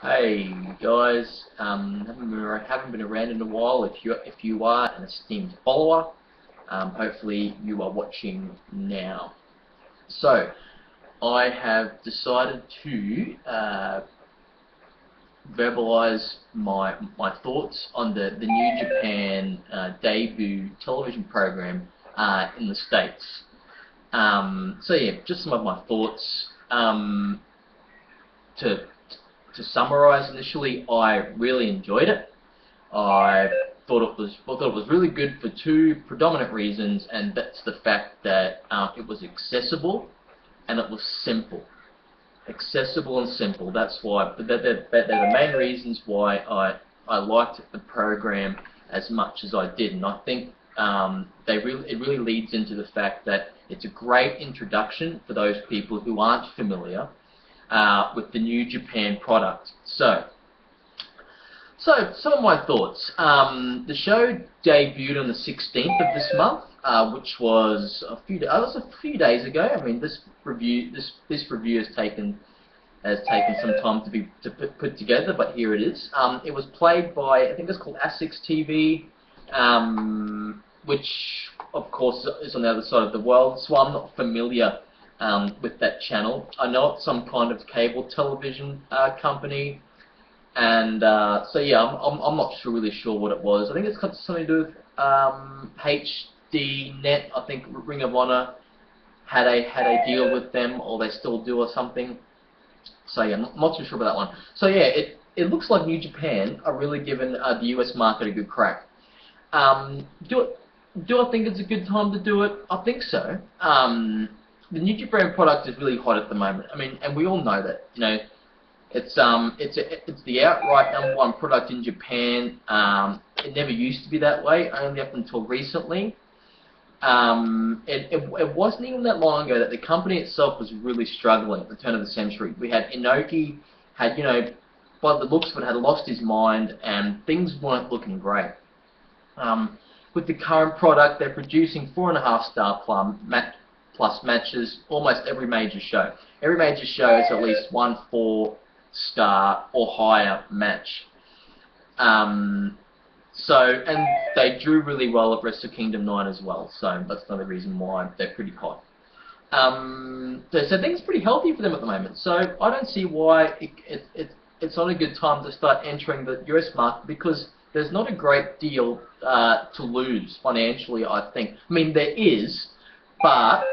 Hey guys, haven't been around in a while. If you are an esteemed follower, hopefully you are watching now. So I have decided to verbalize my thoughts on the New Japan debut television program in the States. So yeah, just some of my thoughts. To to summarize, initially, I really enjoyed it. I thought it was really good for two predominant reasons, and that's the fact that it was accessible and it was simple. Accessible and simple. That's why. They're the main reasons why I liked the program as much as I did, and I think it really leads into the fact that it's a great introduction for those people who aren't familiar with the New Japan product. So some of my thoughts. The show debuted on the 16th of this month, which was a few days ago. I mean, this review has taken some time to put together, but here it is. It was played by, I think it's called ASX TV, which of course is on the other side of the world, so I'm not familiar with that channel. I know it's some kind of cable television company, and so yeah, I'm not really sure what it was. I think it's got something to do with HD Net. I think Ring of Honor had a deal with them, or they still do, or something. So yeah, I'm not too sure about that one. So yeah, it looks like New Japan are really giving the US market a good crack. Do I think it's a good time to do it? I think so. The New Japan product is really hot at the moment. I mean, and we all know that. You know, it's the outright #1 product in Japan. It never used to be that way, only up until recently. It wasn't even that long ago that the company itself was really struggling at the turn of the century. We had Inoki, by the looks of it, had lost his mind, and things weren't looking great. With the current product, they're producing 4.5-star plus matches almost every major show. Every major show is at least 1 4-star or higher match. And they drew really well at Wrestle Kingdom 9 as well, so that's another reason why they're pretty hot. So things are pretty healthy for them at the moment, so I don't see why it's not a good time to start entering the US market, because there's not a great deal to lose financially, I think. I mean, there is, but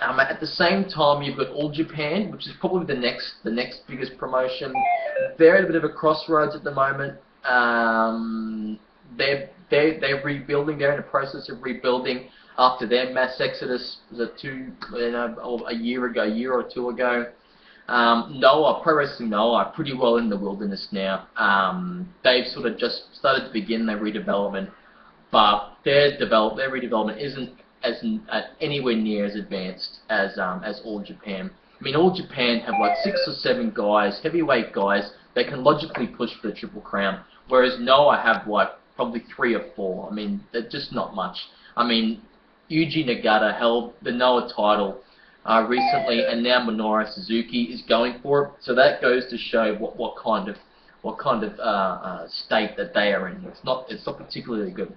at the same time, you've got All Japan, which is probably the next biggest promotion. They're at a bit of a crossroads at the moment. They're rebuilding. They're in the process of rebuilding after their mass exodus. Was it a year or two ago? Noah, Pro Wrestling Noah, are pretty well in the wilderness now. They've sort of just started to begin their redevelopment, but their redevelopment isn't anywhere near as advanced as All Japan. I mean, All Japan have like 6 or 7 guys, heavyweight guys, that can logically push for the Triple Crown, whereas Noah have like probably 3 or 4. I mean, they're just not much. I mean, Yuji Nagata held the Noah title recently, and now Minoru Suzuki is going for it. So that goes to show what kind of state that they are in. It's not particularly good.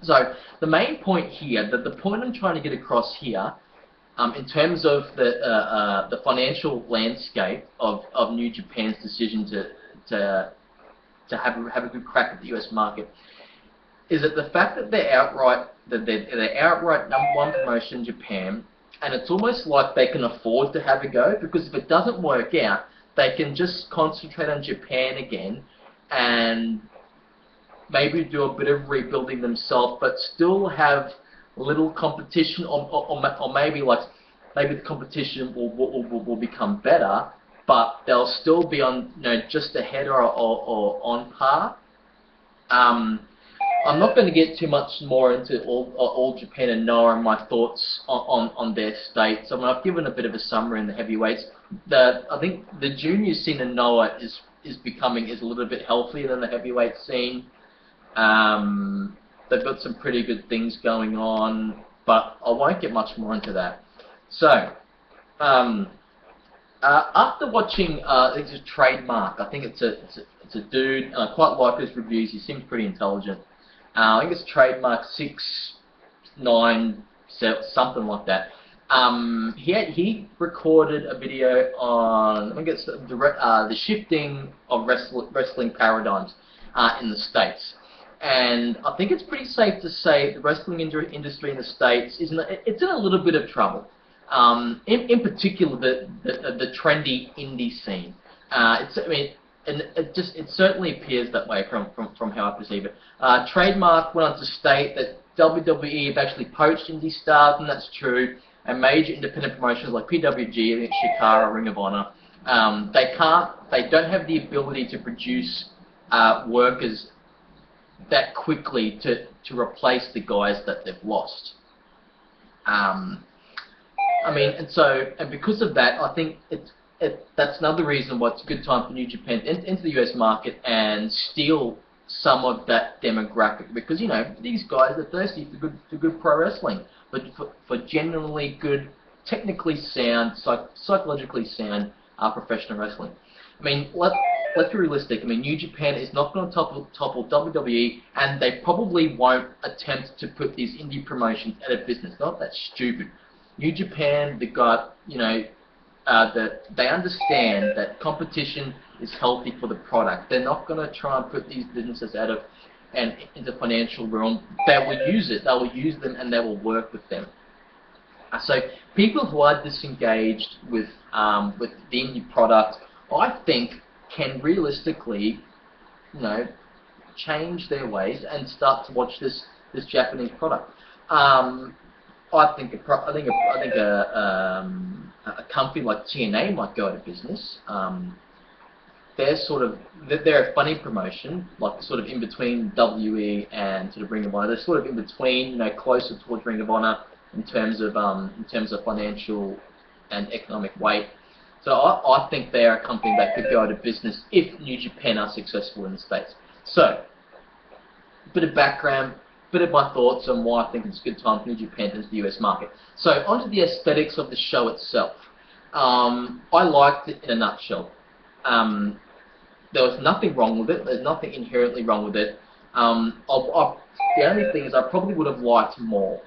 So the main point here, the point I'm trying to get across here, in terms of the financial landscape of New Japan's decision to have a good crack at the US market, is that the fact that they're outright #1 promotion in Japan, and it's almost like they can afford to have a go, because if it doesn't work out, they can just concentrate on Japan again and maybe do a bit of rebuilding themselves, but still have little competition, or maybe the competition will become better, but they'll still be on just ahead or on par. I'm not going to get too much more into all Japan and Noah and my thoughts on their states. I mean, I've given a bit of a summary in the heavyweights. I think the junior scene in Noah is a little bit healthier than the heavyweight scene. They've got some pretty good things going on, but I won't get much more into that. So, After watching, it's a Trademark. I think it's a dude, and I quite like his reviews. He seems pretty intelligent. I think it's Trademark 697, something like that. He recorded a video on, I think it's the shifting of wrestling paradigms in the States. And I think it's pretty safe to say the wrestling industry in the States it's in a little bit of trouble. In particular, the trendy indie scene. And it certainly appears that way from how I perceive it. Trademark went on to state that WWE have actually poached indie stars, and that's true. And major independent promotions like PWG, Shikara, Ring of Honor, they don't have the ability to produce workers that quickly to replace the guys that they've lost. And because of that, I think that's another reason why it's a good time for New Japan to enter the US market and steal some of that demographic, because these guys are thirsty for good pro wrestling, but for genuinely good, technically sound, psychologically sound professional wrestling. Let's be realistic. New Japan is not going to topple WWE, and they probably won't attempt to put these indie promotions out of business. Not that stupid. New Japan, they understand that competition is healthy for the product. They're not going to try and put these businesses out of and into financial ruin. They will use it. They will use them, and they will work with them. So people who are disengaged with the indie product, I think, can realistically, change their ways and start to watch this Japanese product. I think a company like TNA might go out of business. They're a funny promotion, like sort of in between WE and sort of Ring of Honor. They're sort of in between, closer towards Ring of Honor in terms of financial and economic weight. So I think they are a company that could go out of business if New Japan are successful in the States. So, a bit of background, bit of my thoughts on why I think it's a good time for New Japan to enter the US market. So, onto the aesthetics of the show itself. I liked it in a nutshell. There was nothing wrong with it. There's nothing inherently wrong with it. The only thing is I probably would have liked more.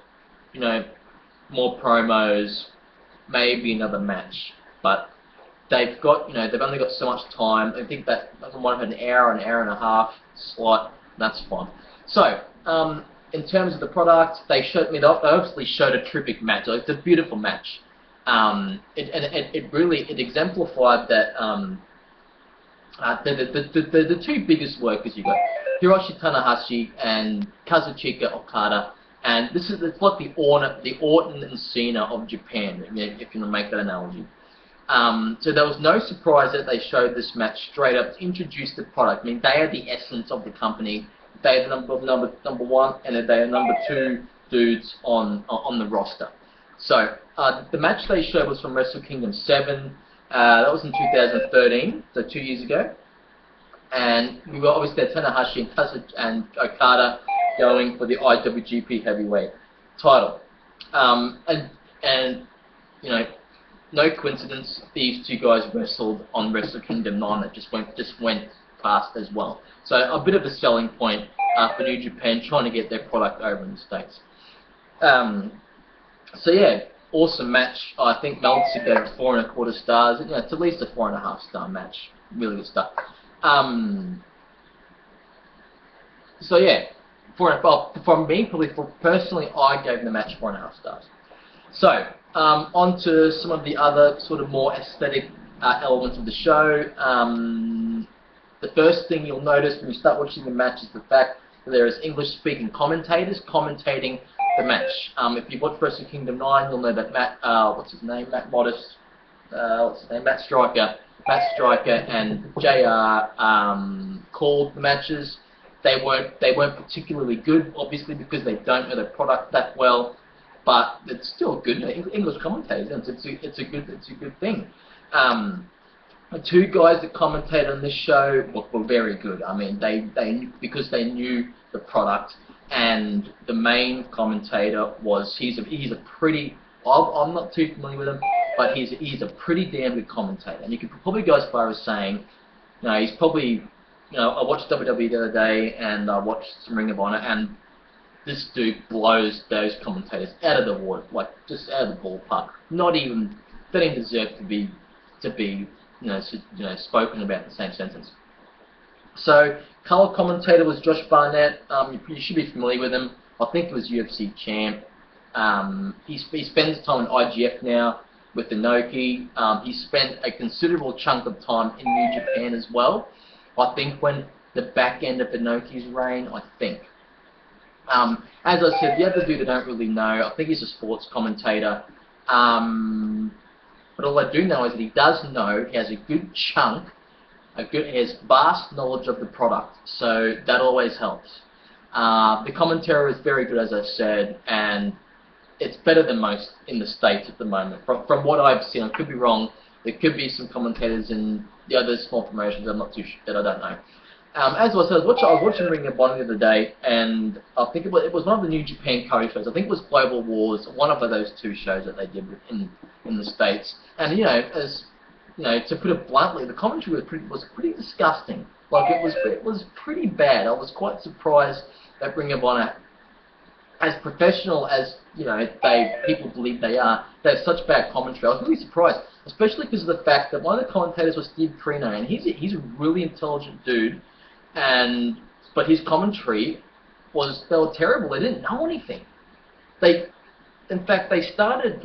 More promos, maybe another match. But they've only got so much time. I think that might have an hour and a half slot. That's fine. So, in terms of the product, they obviously showed a terrific match. It's a beautiful match. It exemplified that the two biggest workers you got, Hiroshi Tanahashi and Kazuchika Okada, and it's like the Orton and Cena of Japan, if you want to make that analogy. So there was no surprise that they showed this match straight up to introduce the product. They are the essence of the company. They are the number one, and they are number two dudes on the roster. So the match they showed was from Wrestle Kingdom 7. That was in 2013, so 2 years ago. And we were obviously at Tanahashi and Okada going for the IWGP Heavyweight title. No coincidence, these two guys wrestled on Wrestle Kingdom 9 that just went past as well. So a bit of a selling point for New Japan trying to get their product over in the States. So yeah, awesome match. I think Meltzer gave it 4.25 stars. It's at least a 4.5 star match. Really good stuff. So yeah, from me, personally, I gave the match 4.5 stars. So, on to some of the other sort of more aesthetic elements of the show. The first thing you'll notice when you start watching the match is the fact that there is English-speaking commentators commentating the match. If you've watched Wrestle Kingdom 9, you'll know that Matt Striker and JR called the matches. They weren't particularly good, obviously, because they don't know the product that well. But it's still good. English commentators. It's a good thing. The two guys that commentated on this show were very good. Because they knew the product, and the main commentator was he's a pretty. I'm not too familiar with him, but he's a pretty damn good commentator, and you could probably go as far as saying, he's probably, I watched WWE the other day, and I watched some Ring of Honor, and this dude blows those commentators out of the water, like just out of the ballpark. Don't even deserve to be spoken about in the same sentence. So, color commentator was Josh Barnett. You should be familiar with him. I think he was UFC champ. He spends time in IGF now with Inoki. He spent a considerable chunk of time in New Japan as well. I think when the back end of Inoki's reign, I think. As I said, the other dude I don't really know. I think he's a sports commentator. But all I do know is that he does know, he has a good chunk, he has vast knowledge of the product, so that always helps. The commentary is very good, as I said, and it's better than most in the States at the moment. From what I've seen, I could be wrong, there could be some commentators in the other small promotions I'm not too sure, that I don't know. As I said, I was watching Ring of Honor the other day, and I think it was one of the New Japan co-shows. I think it was Global Wars, one of those two shows that they did in the States. And to put it bluntly, the commentary was pretty disgusting. Like it was pretty bad. I was quite surprised that Ring of Honor, as professional as people believe they have such bad commentary. I was really surprised, especially because of the fact that one of the commentators was Steve Corino, and he's a really intelligent dude. But his commentary they were terrible. They didn't know anything. In fact, they started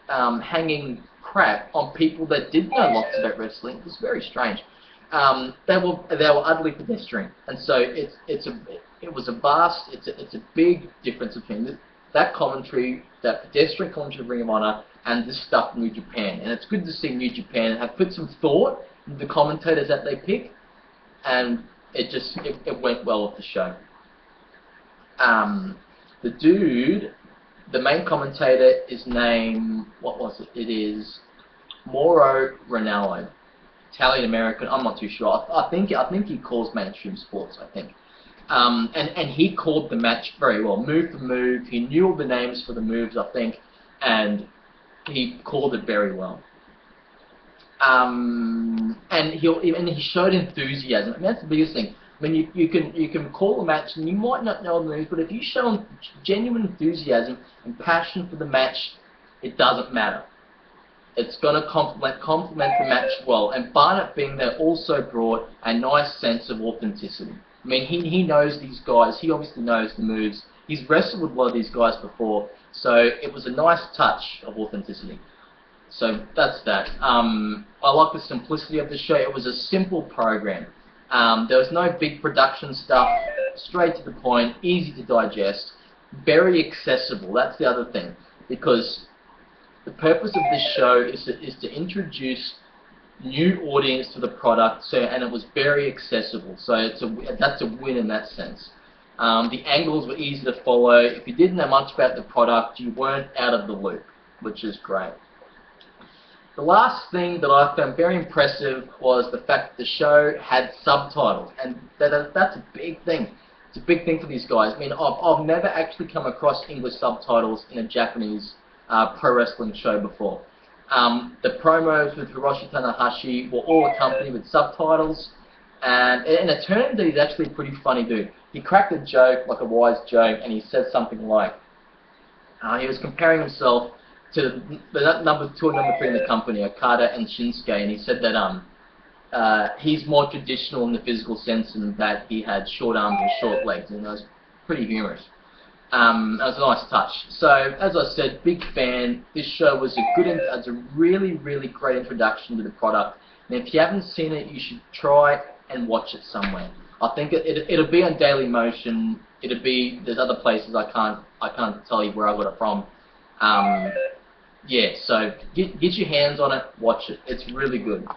hanging crap on people that did know lots about wrestling. It was very strange. They were utterly pedestrian, and so it's a big difference between that commentary, that pedestrian commentary of Ring of Honor, and this stuff in New Japan. And it's good to see New Japan have put some thought into the commentators that they pick, and it went well with the show. The dude, the main commentator, is named, what was it? It is Mauro Ranallo, Italian American. I'm not too sure. I think he calls mainstream sports. I think, and he called the match very well, move for move. He knew all the names for the moves, I think, and he called it very well. And he showed enthusiasm. I mean, that's the biggest thing. I mean, you can call a match and you might not know the moves, but if you show genuine enthusiasm and passion for the match, it doesn't matter. It's going to complement the match well. And Barnett being there also brought a nice sense of authenticity. I mean, he knows these guys. He obviously knows the moves. He's wrestled with a lot of these guys before, so it was a nice touch of authenticity. So that's that. I like the simplicity of the show. It was a simple program. There was no big production stuff, straight to the point, easy to digest, very accessible. That's the other thing, because the purpose of this show is to introduce new audience to the product, and it was very accessible. So that's a win in that sense. The angles were easy to follow. If you didn't know much about the product, you weren't out of the loop, which is great. The last thing that I found very impressive was the fact that the show had subtitles, and that's a big thing. It's a big thing for these guys. I mean, I've never actually come across English subtitles in a Japanese pro wrestling show before. The promos with Hiroshi Tanahashi were all accompanied with subtitles, and it turned out that he's actually a pretty funny dude. He cracked a joke, like a wise joke, and he said something like, he was comparing himself to the number 2 and number 3 in the company, Okada and Shinsuke, and he said that he's more traditional in the physical sense in that he had short arms and short legs, and it was pretty humorous. It was a nice touch. So, as I said, big fan. This show was a really, really great introduction to the product, and if you haven't seen it, you should try and watch it somewhere. I think it'll be on Daily Motion. There's other places I can't tell you where I got it from. Yeah, so get your hands on it, watch it. It's really good.